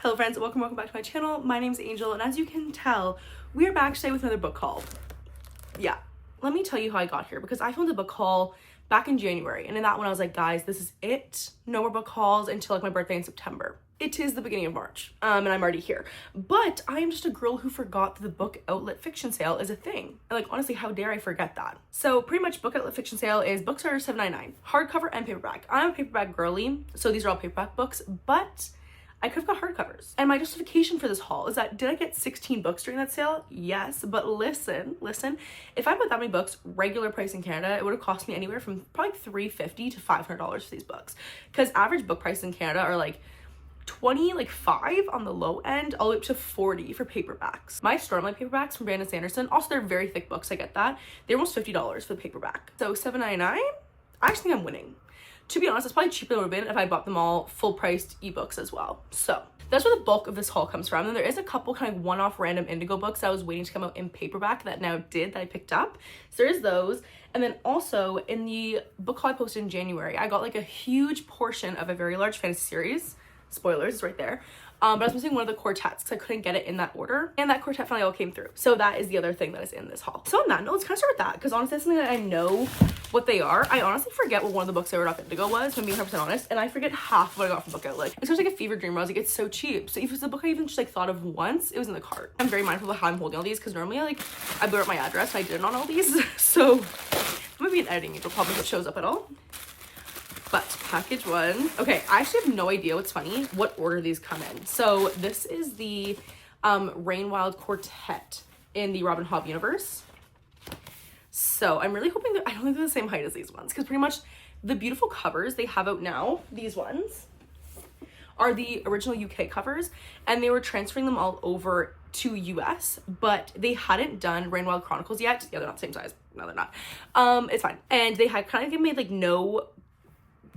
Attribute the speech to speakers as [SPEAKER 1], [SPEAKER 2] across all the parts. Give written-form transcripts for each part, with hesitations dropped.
[SPEAKER 1] Hello friends, welcome back to my channel. My name's Angel, and as you can tell, we are back today with another book haul. Yeah, let me tell you how I got here, because I filmed a book haul back in January, and in that one I was like, guys, this is it. No more book hauls until like my birthday in September. It is the beginning of March, and I'm already here. But I am just a girl who forgot that the book outlet fiction sale is a thing. And like, honestly, how dare I forget that? So pretty much book outlet fiction sale is books are $7.99, hardcover and paperback. I'm a paperback girly, so these are all paperback books, but I could have got hardcovers. And my justification for this haul is that, did I get 16 books during that sale? Yes, but listen, if I bought that many books, regular price in Canada, it would have cost me anywhere from probably $350 to $500 for these books. Because average book prices in Canada are like 20, like 5 on the low end, all the way up to 40 for paperbacks. My Stormlight paperbacks from Brandon Sanderson, also they're very thick books, I get that. They're almost $50 for the paperback. So $7.99, I actually think I'm winning. To be honest, it's probably cheaper than it would have been if I bought them all full-priced ebooks as well. So that's where the bulk of this haul comes from. And there is a couple kind of one-off random indigo books that I was waiting to come out in paperback that I picked up. So there's those. And then also in the book haul I posted in January, I got like a huge portion of a very large fantasy series. Spoilers, it's right there. But I was missing one of the quartets because I couldn't get it in that order, and that quartet finally all came through. So that is the other thing that is in this haul. So on that note, let's kind of start with that, because honestly, that's something that I know what they are. I honestly forget what one of the books I wrote off Indigo was, if I'm being 100% honest, and I forget half of what I got from Book Outlet. It's just like a fever dream where I was like, it's so cheap. So if it's a book I even just like thought of once, it was in the cart. I'm very mindful of how I'm holding all these, because normally I blew up my address and I didn't on all these. So I'm gonna be an editing angel probably if it shows up at all. But package one, okay, I actually have no idea, what's funny, what order these come in. So this is the Rainwild Quartet in the Robin Hobb universe. So I'm really hoping that, I don't think they're the same height as these ones, because pretty much the beautiful covers they have out now, these ones, are the original UK covers, and they were transferring them all over to US, but they hadn't done Rainwild Chronicles yet. Yeah, they're not the same size. No, they're not. It's fine. And they had kind of made like no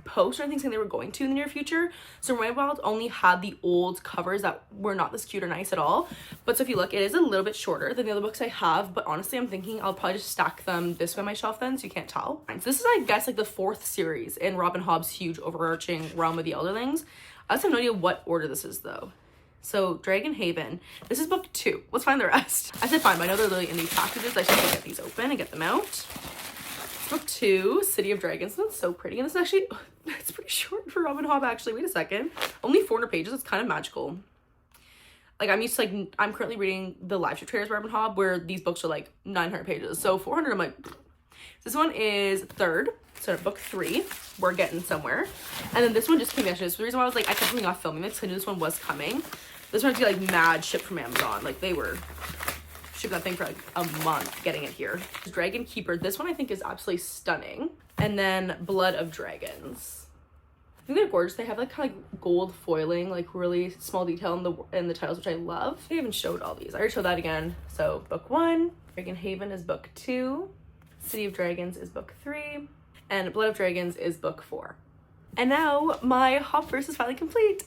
[SPEAKER 1] post or anything saying they were going to in the near future. So Rainwild only had the old covers that were not this cute or nice at all. But so if you look, it is a little bit shorter than the other books I have, but honestly I'm thinking I'll probably just stack them this way on my shelf then, so you can't tell. So this is, I guess, like the 4th series in Robin Hobb's huge overarching realm of the Elderlings. I also have no idea what order this is though. So Dragon Haven, this is book 2. Let's find the rest. I said fine, but I know they're literally in these packages. I should get these open and get them out. Book 2, City of Dragons. That's so pretty. And this is actually, it's pretty short for Robin Hobb actually. Wait a second. Only 400 pages. It's kind of magical. Like I'm used to like, I'm currently reading the live strip traders Robin Hobb where these books are like 900 pages. So 400, I'm like, this one is 3rd. So book 3, we're getting somewhere. And then this one just came yesterday. So the reason why I was like, I kept putting off filming this because I knew this one was coming. This one had to be like mad shipped from Amazon. Like they were shipped that thing for like a month getting it here. Dragon Keeper, this one I think is absolutely stunning. And then Blood of Dragons. I think they're gorgeous. They have like kind of like gold foiling, like really small detail in the titles, which I love. I even showed all these. I already showed that again. So book 1, Dragon Haven is book 2, City of Dragons is book 3, and Blood of Dragons is book 4. And now my Hobbverse is finally complete.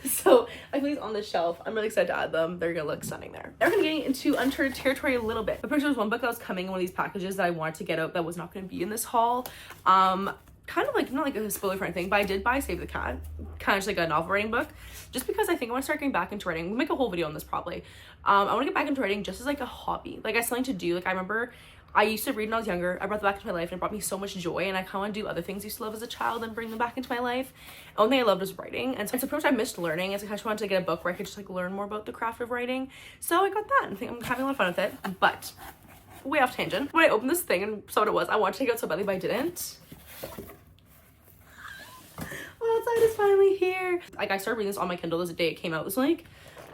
[SPEAKER 1] So I put these on the shelf. I'm really excited to add them. They're gonna look stunning there. Now we're gonna get into uncharted territory a little bit. I'm pretty sure there's one book that was coming in one of these packages that I wanted to get out that was not gonna be in this haul. Kind of like, not like a spoiler for anything, but I did buy Save the Cat, kind of just like a novel writing book, just because I think I want to start getting back into writing. We'll make a whole video on this probably. I want to get back into writing just as like a hobby. Like I have something to do. Like I remember I used to read when I was younger. I brought that back into my life and it brought me so much joy, and I kind of want to do other things I used to love as a child and bring them back into my life. And one thing I loved was writing, and so pretty much I missed learning, and so I just wanted to get a book where I could just like learn more about the craft of writing. So I got that and I think I'm having a lot of fun with it. But way off tangent, when I opened this thing and saw what it was, I wanted to take it out so badly, but I didn't. Well, outside is finally here. Like I started reading this on my Kindle the day it came out. It was like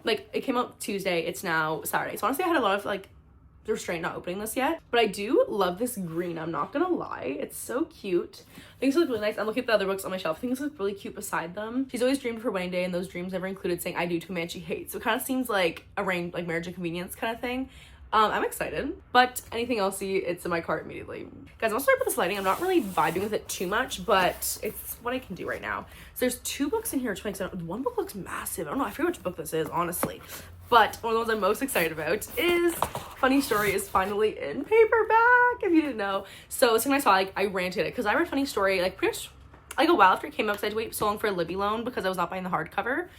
[SPEAKER 1] it came out Tuesday, it's now Saturday. So honestly I had a lot of like restraint not opening this yet, but I do love this green, I'm not gonna lie. It's so cute. I think this looks really nice. I'm looking at the other books on my shelf. I think this looks really cute beside them. She's always dreamed of her wedding day, and those dreams never included saying I do to a man she hates. So it kind of seems like arranged, like Marriage and Convenience kind of thing. I'm excited, but anything else see, it's in my cart immediately. Guys, I'm also sorry about this lighting. I'm not really vibing with it too much, but it's what I can do right now. So there's 2 books in here, which makes sense. One book looks massive. I don't know, I forget which book this is, honestly. But one of the ones I'm most excited about is Funny Story is finally in paperback, if you didn't know. So as soon as I saw it, I ranted it, because I read Funny Story like pretty much like a while after it came out, because I had to wait so long for a Libby loan because I was not buying the hardcover.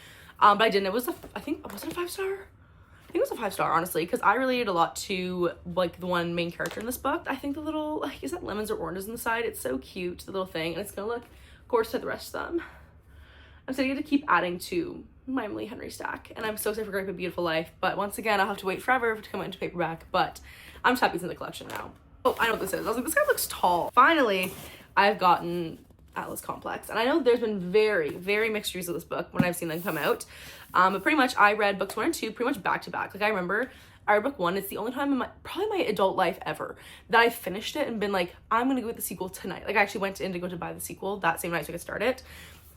[SPEAKER 1] But I didn't. It was I think, was it a 5-star? I think it was a 5-star, honestly, because I related a lot to like the one main character in this book. I think the little, like, is that lemons or oranges on the side? It's so cute, the little thing, and it's gonna look gorgeous to the rest of them. I'm excited to keep adding to my Emily Henry stack, and I'm so excited for Great Big Beautiful Life, but once again, I'll have to wait forever to come out into paperback, but I'm just happy it's in the collection now. Oh, I know what this is. I was like, this guy looks tall. Finally, I've gotten Atlas Complex, and I know there's been very, very mixed reviews of this book when I've seen them come out, but pretty much I read books 1 and 2 pretty much back to back. Like, I remember I read book 1. It's the only time in probably my adult life ever that I finished it and been like, I'm gonna go with the sequel tonight. Like, I actually went to Indigo to buy the sequel that same night so I could start it.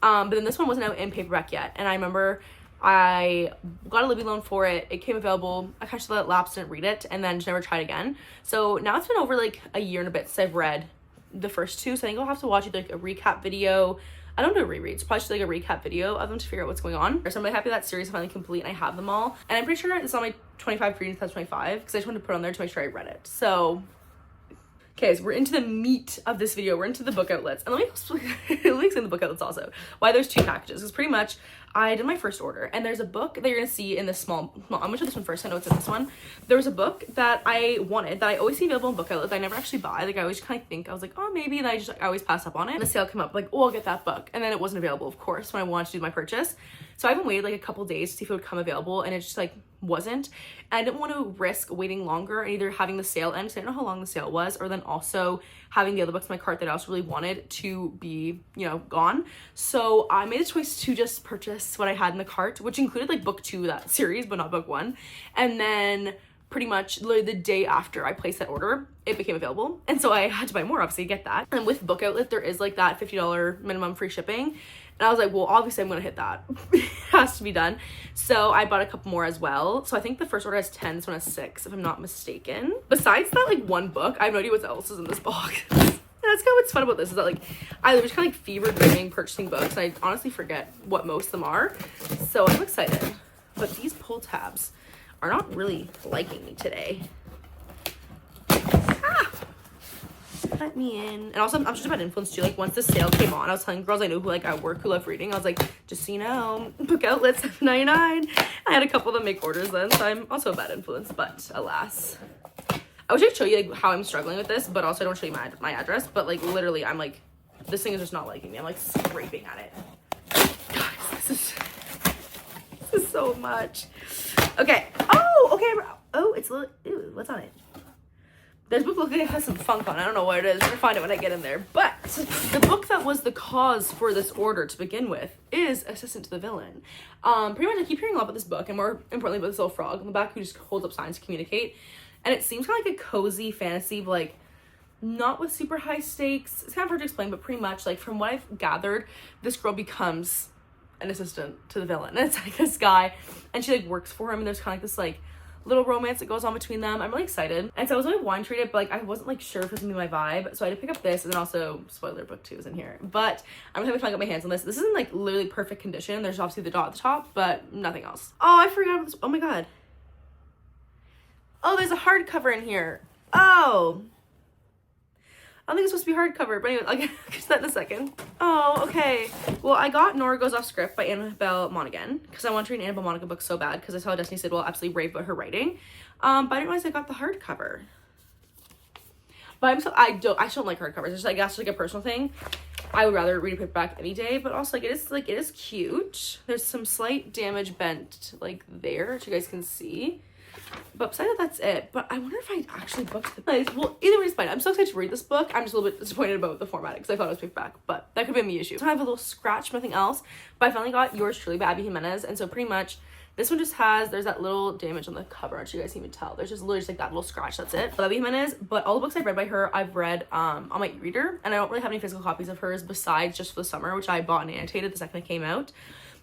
[SPEAKER 1] But then this one wasn't out in paperback yet, and I remember I got a Libby loan for it. It came available. I kind of let it lapse, didn't read it, and then just never tried again. So now it's been over like a year and a bit since I've read the first 2, so I think I'll have to watch like a recap video. I don't do rereads, probably just like a recap video of them to figure out what's going on. So I'm really happy that series is finally complete and I have them all. And I'm pretty sure it's on my 25 readings plus 25 because I just wanted to put it on there to make sure I read it. So okay, so we're into the meat of this video. We're into the book outlets. And let me explain the book outlets also. Why there's 2 packages. Because pretty much I did my first order and there's a book that you're going to see in this small, I'm going to show this one first. I know it's in this one. There was a book that I wanted that I always see available in book outlets that I never actually buy. Like, I always kind of think, I was like, oh, maybe. And I always pass up on it. And the sale came up like, oh, I'll get that book. And then it wasn't available, of course, when I wanted to do my purchase. So I haven't waited like a couple days to see if it would come available, and it just like wasn't. And I didn't want to risk waiting longer and either having the sale end, because I didn't know how long the sale was, or then also having the other books in my cart that I also really wanted to be, you know, gone. So I made a choice to just purchase what I had in the cart, which included like book 2 of that series, but not book 1. And then pretty much literally the day after I placed that order, it became available. And so I had to buy more, obviously, to get that. And with Book Outlet, there is like that $50 minimum free shipping. And I was like, well, obviously I'm gonna hit that. It has to be done. So I bought a couple more as well. So I think the first order has 10, this one has 6, if I'm not mistaken. Besides that like one book, I have no idea what else is in this box. And that's kind of what's fun about this, is that like I was kind of like fever dreaming purchasing books, and I honestly forget what most of them are. So I'm excited. But these pull tabs are not really liking me today. Let me in. And also, I'm just about influence too. Like, once the sale came on, I was telling girls I know who like at work who love reading, I was like, just so you know, Book Outlet $7.99. I had a couple of them make orders then, so I'm also a bad influence, but alas. I wish I'd show you like how I'm struggling with this, but also I don't show you my address, but like literally I'm like, this thing is just not liking me. I'm like scraping at it. Guys, this is so much. Okay. Oh, okay. Oh, it's a little, ew, what's on it? This book looks like it has some funk on it. I don't know what it is. I'll find it when I get in there. But the book that was the cause for this order to begin with is Assistant to the Villain. Pretty much I keep hearing a lot about this book, and more importantly about this little frog on the back who just holds up signs to communicate. And it seems kind of like a cozy fantasy, but like not with super high stakes. It's kind of hard to explain, but pretty much like from what I've gathered, this girl becomes an assistant to the villain. And it's like this guy, and she like works for him, and there's kind of like this like little romance that goes on between them. I'm really excited. And so I was really wanting to read it, but like I wasn't like sure if it was gonna be my vibe. So I had to pick up this, and then also spoiler book 2 is in here. But I'm having fun getting my hands on this. This is in like literally perfect condition. There's obviously the dot at the top, but nothing else. Oh, I forgot about this. Oh my god. Oh, there's a hardcover in here. Oh. I don't think it's supposed to be hardcover, but anyway, I'll get to that in a second. Oh, okay. Well, I got Nora Goes Off Script by Annabelle Monaghan because I want to read an Annabelle Monaghan book so bad because I saw Destiny Sidwell absolutely rave about her writing. But I didn't realize I got the hardcover. But I don't like hardcovers. It's just, I guess, like a personal thing. I would rather read a paperback any day, but also like it is cute. There's some slight damage bent like there, which you guys can see. But besides that, that's it. But I wonder if I actually booked the place. Well, either way, it's fine. I'm so excited to read this book. I'm just a little bit disappointed about the format because I thought it was paperback, but that could be me issue. So I have a little scratch, nothing else. But I finally got Yours Truly by Abby Jimenez, and so pretty much this one just has, there's that little damage on the cover, which you guys can't even tell. There's just literally just like that little scratch, that's it. Abby Jimenez, but all the books I've read by her, I've read on my e-reader, and I don't really have any physical copies of hers besides Just for the Summer, which I bought and annotated the second it came out.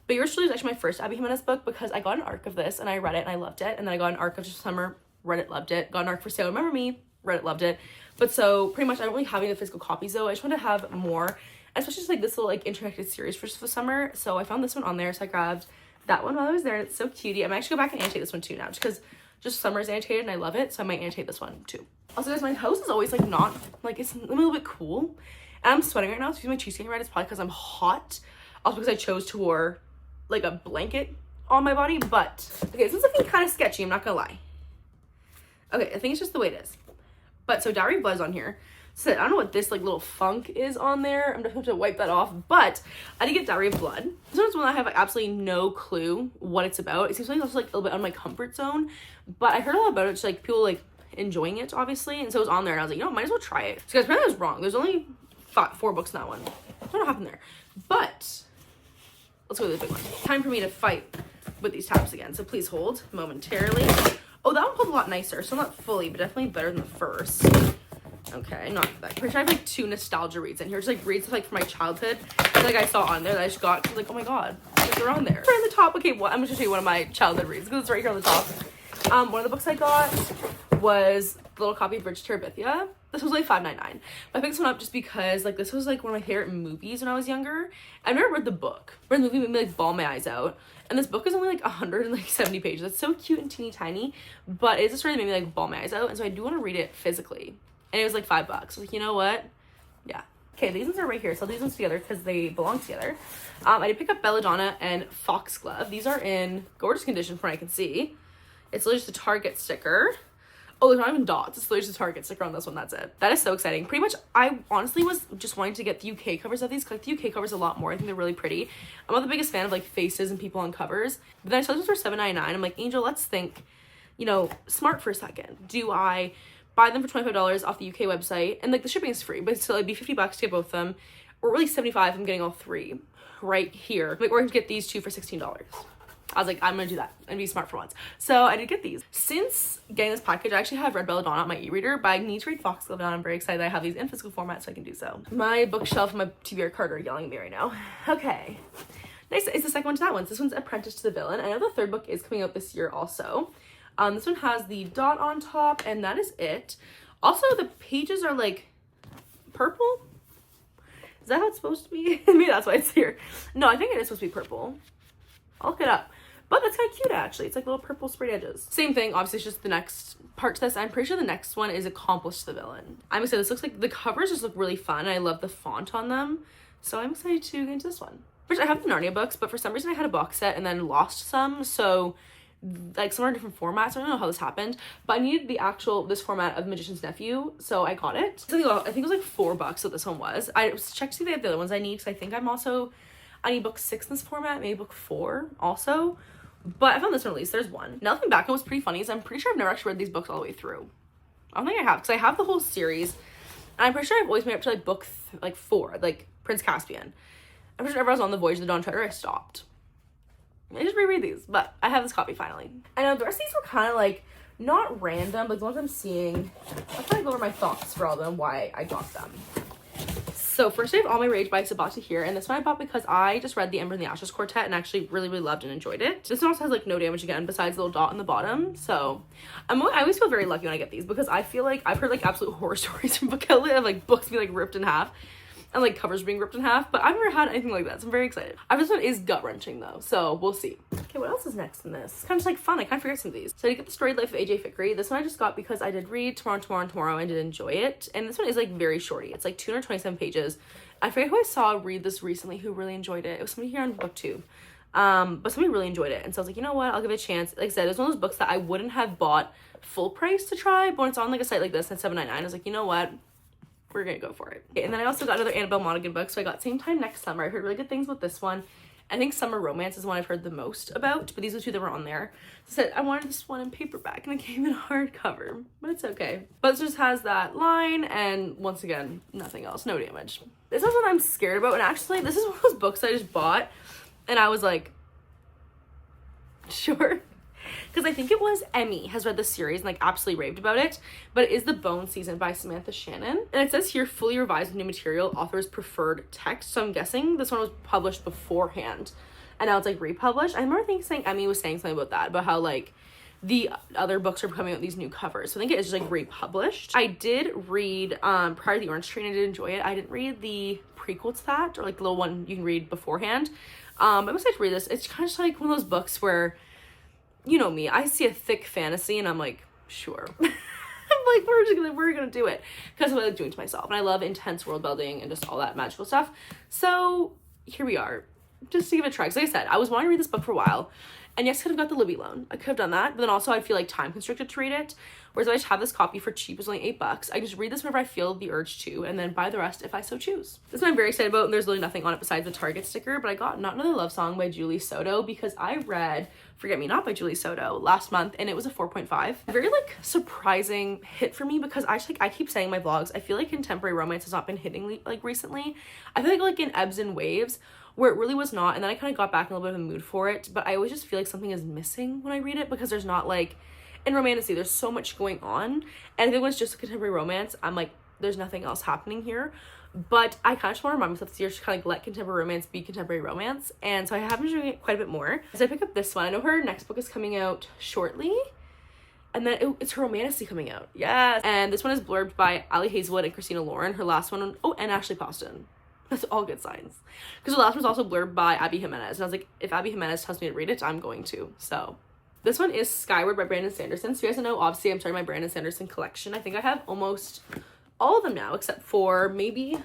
[SPEAKER 1] But Yours Truly is actually my first Abby Jimenez book because I got an arc of this and I read it and I loved it. And then I got an arc of Just Summer, read it, loved it. Got an arc for Sale Remember Me, read it, loved it. But so pretty much I don't really have any of the physical copies though. I just wanted to have more, especially just like this little like interconnected series for Just for Summer. So I found this one on there, so I grabbed that one while I was there. It's so cutie. I'm actually go back and annotate this one too now just because Just Summer is annotated and I love it. So I might annotate this one too. Also guys, my house is always like not, like it's a little bit cool. And I'm sweating right now. So using my cheesecake red, it's probably because I'm hot. Also because I chose to wear like a blanket on my body, but okay, this is looking kind of sketchy, I'm not gonna lie. Okay, I think it's just the way it is. But so Diary of Blood is on here. So I don't know what this like little funk is on there. I'm just going to wipe that off. But I did get Diary of Blood. This one's one I have like absolutely no clue what it's about. It seems like it's also like a little bit out of my comfort zone. But I heard a lot about it. Just like people like enjoying it, obviously. And so it was on there. And I was like, you know, might as well try it. So guys, apparently I was wrong. There's only 4 books in that one. I don't know what happened there. But let's go to the big one. Time for me to fight with these tabs again. So please hold momentarily. Oh, that one pulled a lot nicer. So not fully, but definitely better than the first. Okay, not that. Pretty sure I have like 2 nostalgia reads in here. Just like reads like from my childhood. Like I saw on there that I just got. Like, oh my god, they're on there. Right on the top. Okay, well, I'm gonna show you one of my childhood reads because it's right here on the top. One of the books I got was the little copy of Bridge to Terabithia. This was like $5.99. I picked this one up just because like this was like one of my favorite movies when I was younger. I've never read the book. Read the movie made me like bawl my eyes out. And this book is only like 170 pages. It's so cute and teeny tiny, but it's a story that made me like bawl my eyes out. And so I do want to read it physically. And it was like $5. I was like, you know what? Yeah. Okay, these ones are right here. So these ones together because they belong together. I did pick up Belladonna and Foxglove. These are in gorgeous condition from what I can see. It's literally just a Target sticker. Oh, there's not even dots. It's literally just a Target sticker on this one. That's it. That is so exciting. Pretty much, I honestly was just wanting to get the UK covers of these. Cause like the UK covers a lot more. I think they're really pretty. I'm not the biggest fan of like faces and people on covers. But then I saw this for $7.99. I'm like, Angel, let's think, you know, smart for a second. Do I buy them for $25 off the UK website? And like the shipping is free, but still it'd be $50 to get both of them. Or really $75 if I'm getting all 3 right here. Like, or I can get these 2 for $16. I was like, I'm gonna do that and be smart for once. So I did get these. Since getting this package, I actually have read Belladonna on my e-reader, but I need to read Foxglove now. I'm very excited that I have these in physical format so I can do so. My bookshelf and my TBR card are yelling at me right now. Okay. Nice. It's the second one to that one. So this one's Apprentice to the Villain. I know the 3rd book is coming out this year also. This one has the dot on top and that is it. Also, the pages are like purple. Is that how it's supposed to be? Maybe that's why it's here. No, I think it is supposed to be purple. I'll look it up. But that's kind of cute, actually. It's like little purple sprayed edges. Same thing, obviously, it's just the next part to this. I'm pretty sure the next one is Accomplish the Villain. I'm excited. This looks like the covers just look really fun. I love the font on them. So I'm excited to get into this one. Which I have the Narnia books, but for some reason I had a box set and then lost some. So like some are different formats. I don't know how this happened, but I needed the actual, this format of Magician's Nephew. So I got it. So I think it was like $4 that this one was. I checked to see if they have the other ones I need because I think I need book 6 in this format, maybe book 4 also. But I found this one at least. There's one. Now looking back, it was pretty funny. So I'm pretty sure I've never actually read these books all the way through. I don't think I have because I have the whole series. And I'm pretty sure I've always made it up to like book 4, like Prince Caspian. I'm pretty sure whenever I was on the Voyage of the Dawn Treader, I stopped. I just reread these, but I have this copy finally. I know the rest of these were kind of like not random, but the ones I'm seeing, I'll try to go over my thoughts for all of them, why I got them. So first I have All My Rage by Sabati here, and this one I bought because I just read the Ember and the Ashes Quartet and actually really loved and enjoyed it. This one also has like no damage again besides the little dot on the bottom, so I always feel very lucky when I get these because I feel like I've heard like absolute horror stories from book outlet of like books being like ripped in half and like covers being ripped in half, but I've never had anything like that, so I'm very excited. This one is gut-wrenching though, so we'll see. Okay, what else is next in this? It's kind of just like fun. I kind of forget some of these. So I get The Storied Life of AJ Fikry. This one I just got because I did read Tomorrow and did enjoy it, and this one is like very shorty. It's like 227 pages. I forget who I saw read this recently who really enjoyed it. It was somebody here on BookTube. But somebody really enjoyed it, and so I was like, you know what, I'll give it a chance. Like I said, it's one of those books that I wouldn't have bought full price to try, but when it's on like a site like this at $7.99, I was like, you know what, we're gonna go for it. Okay, and then I also got another Annabelle Monaghan book, so I got Same Time Next Summer. I heard really good things about this one. I think Summer Romance is the one I've heard the most about, but these are 2 that were on there. So I said I wanted this one in paperback, and it came in hardcover, but it's okay. But it just has that line, and once again, nothing else, no damage. This is what I'm scared about, and actually, this is one of those books I just bought, and I was like, sure. Because I think it was Emmy has read this series and like absolutely raved about it, but it is The Bone Season by Samantha Shannon, and it says here fully revised with new material, author's preferred text, so I'm guessing this one was published beforehand and now it's like republished. I remember saying Emmy was saying something about that, about how like the other books are coming out with these new covers, so I think it is just like republished. I did read Prior to the Orange Tree and I did enjoy it. I didn't read the prequel to that, or like the little one you can read beforehand. I'm excited to read this. It's kind of just like one of those books where, you know me, I see a thick fantasy and I'm like, sure. I'm like, we're gonna do it because of what I'm doing to myself, and I love intense world building and just all that magical stuff. So here we are, just to give it a try. Because like I said, I was wanting to read this book for a while, And yes, I could have got the Libby loan. I could have done that. But then also I feel like time constricted to read it. Whereas if I just have this copy for cheap, it's only $8. I just read this whenever I feel the urge to, and then buy the rest if I so choose. This one I'm very excited about, and there's really nothing on it besides the Target sticker, but I got Not Another Love Song by Julie Soto because I read Forget Me Not by Julie Soto last month, and it was a 4.5. Very like surprising hit for me because I keep saying in my vlogs, I feel like contemporary romance has not been hitting like recently. I feel like in ebbs and waves where it really was not, and then I kind of got back in a little bit of a mood for it, but I always just feel like something is missing when I read it because there's not like, in romantasy, there's so much going on, and I think when it's just a contemporary romance, I'm like, there's nothing else happening here. But I kind of just want to remind myself this year to kind of let contemporary romance be contemporary romance, and so I have been doing it quite a bit more. So I pick up this one. I know her next book is coming out shortly, and then it's her romantasy coming out. Yes. And this one is blurbed by Ali Hazelwood and Christina Lauren. Her last one, oh, and Ashley Poston. That's all good signs. Because the last one was also blurbed by Abby Jimenez. And I was like, if Abby Jimenez tells me to read it, I'm going to. So this one is Skyward by Brandon Sanderson. So you guys don't know, obviously I'm starting my Brandon Sanderson collection. I think I have almost all of them now, except for maybe,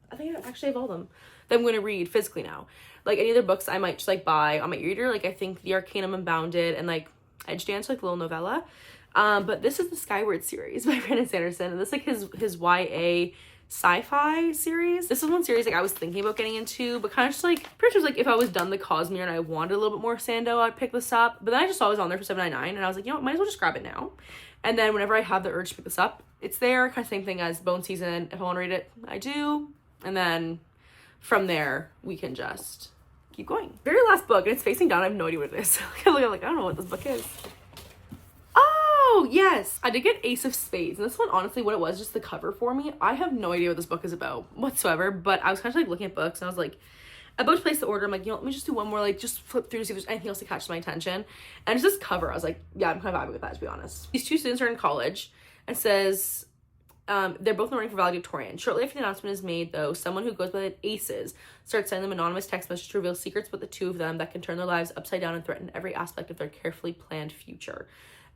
[SPEAKER 1] I think I actually have all of them that I'm going to read physically now. Like any other books I might just like buy on my e-reader. Like I think The Arcanum Unbounded and like Edge Dance, like the little novella. But this is the Skyward series by Brandon Sanderson. And this is like his YA sci-fi series. This is one series like I was thinking about getting into, but kind of just like pretty much like if I was done the Cosmere and I wanted a little bit more Sando, I'd pick this up. But then I just saw it was on there for $7.99 and I was like, you know what, might as well just grab it now. And then whenever I have the urge to pick this up, it's there. Kind of same thing as Bone Season. If I want to read it, I do. And then from there we can just keep going. Very last book, and it's facing down. I have no idea what it is. I'm like, I don't know what this book is. Oh, yes. I did get Ace of Spades. And this one, honestly, what it was, just the cover for me. I have no idea what this book is about whatsoever. But I was kind of like looking at books and I was like, about to place the order. I'm like, you know, let me just do one more, like just flip through to see if there's anything else that catches my attention. And it's this cover. I was like, yeah, I'm kind of vibing with that, to be honest. These two students are in college. It says, they're both in the running for valedictorian. Shortly after the announcement is made, though, someone who goes by the Aces starts sending them anonymous text messages to reveal secrets about the two of them that can turn their lives upside down and threaten every aspect of their carefully planned future.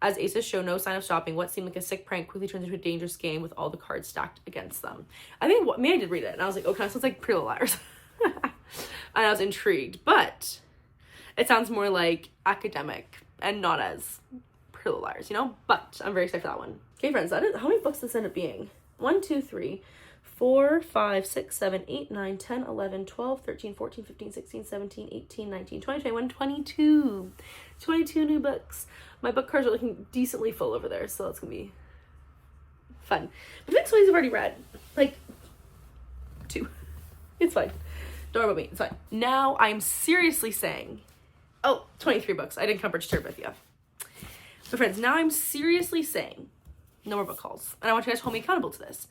[SPEAKER 1] As Aces show no sign of stopping, what seemed like a sick prank quickly turns into a dangerous game with all the cards stacked against them. I think, I did read it, and I was like, okay, sounds like Pretty Little Liars. And I was intrigued, but it sounds more like academic and not as Pretty Little Liars, you know? But I'm very excited for that one. Okay, friends, how many books does this end up being? 1, 2, 3, 4, 5, 6, 7, 8, 9, 10, 11, 12, 13, 14, 15, 16, 17, 18, 19, 20, 21, 22. 22 new books. My book cards are looking decently full over there, so that's gonna be fun. But the next ones I've already read. Like, 2. It's fine. Don't worry about me. It's fine. Now I'm seriously saying, 23 books. I didn't count Bridge to Turbith yet. But friends, now I'm seriously saying no more book hauls. And I want you guys to hold me accountable to this.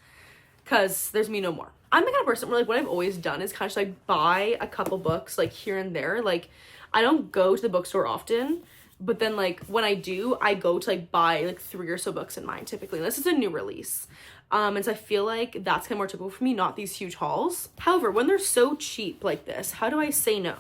[SPEAKER 1] Because there's me no more. I'm the kind of person where like what I've always done is kind of just like buy a couple books like here and there. Like I don't go to the bookstore often. But then like when I do, I go to like buy like 3 or so books in mine typically. And this is a new release. And so I feel like that's kind of more typical for me, not these huge hauls. However, when they're so cheap like this, how do I say no?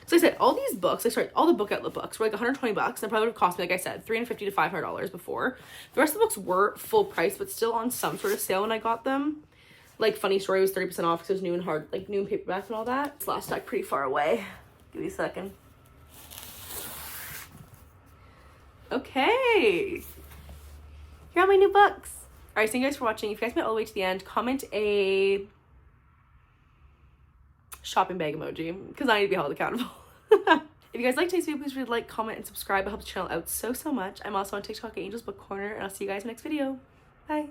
[SPEAKER 1] So I said, all these books, all the book outlet books were like $120. And probably would have cost me, like I said, $350 to $500 before. The rest of the books were full price, but still on some sort of sale when I got them. Like Funny Story was 30% off because it was new and hard, like new in paperback and all that. It's last stack pretty far away. Give me a second. Okay. Here are my new books. All right, thank you guys for watching. If you guys made it all the way to the end, comment a shopping bag emoji because I need to be held accountable. If you guys like today's video, please like, comment, and subscribe. It helps the channel out so much. I'm also on TikTok at Angel's Book Corner, and I'll see you guys in the next video. Bye.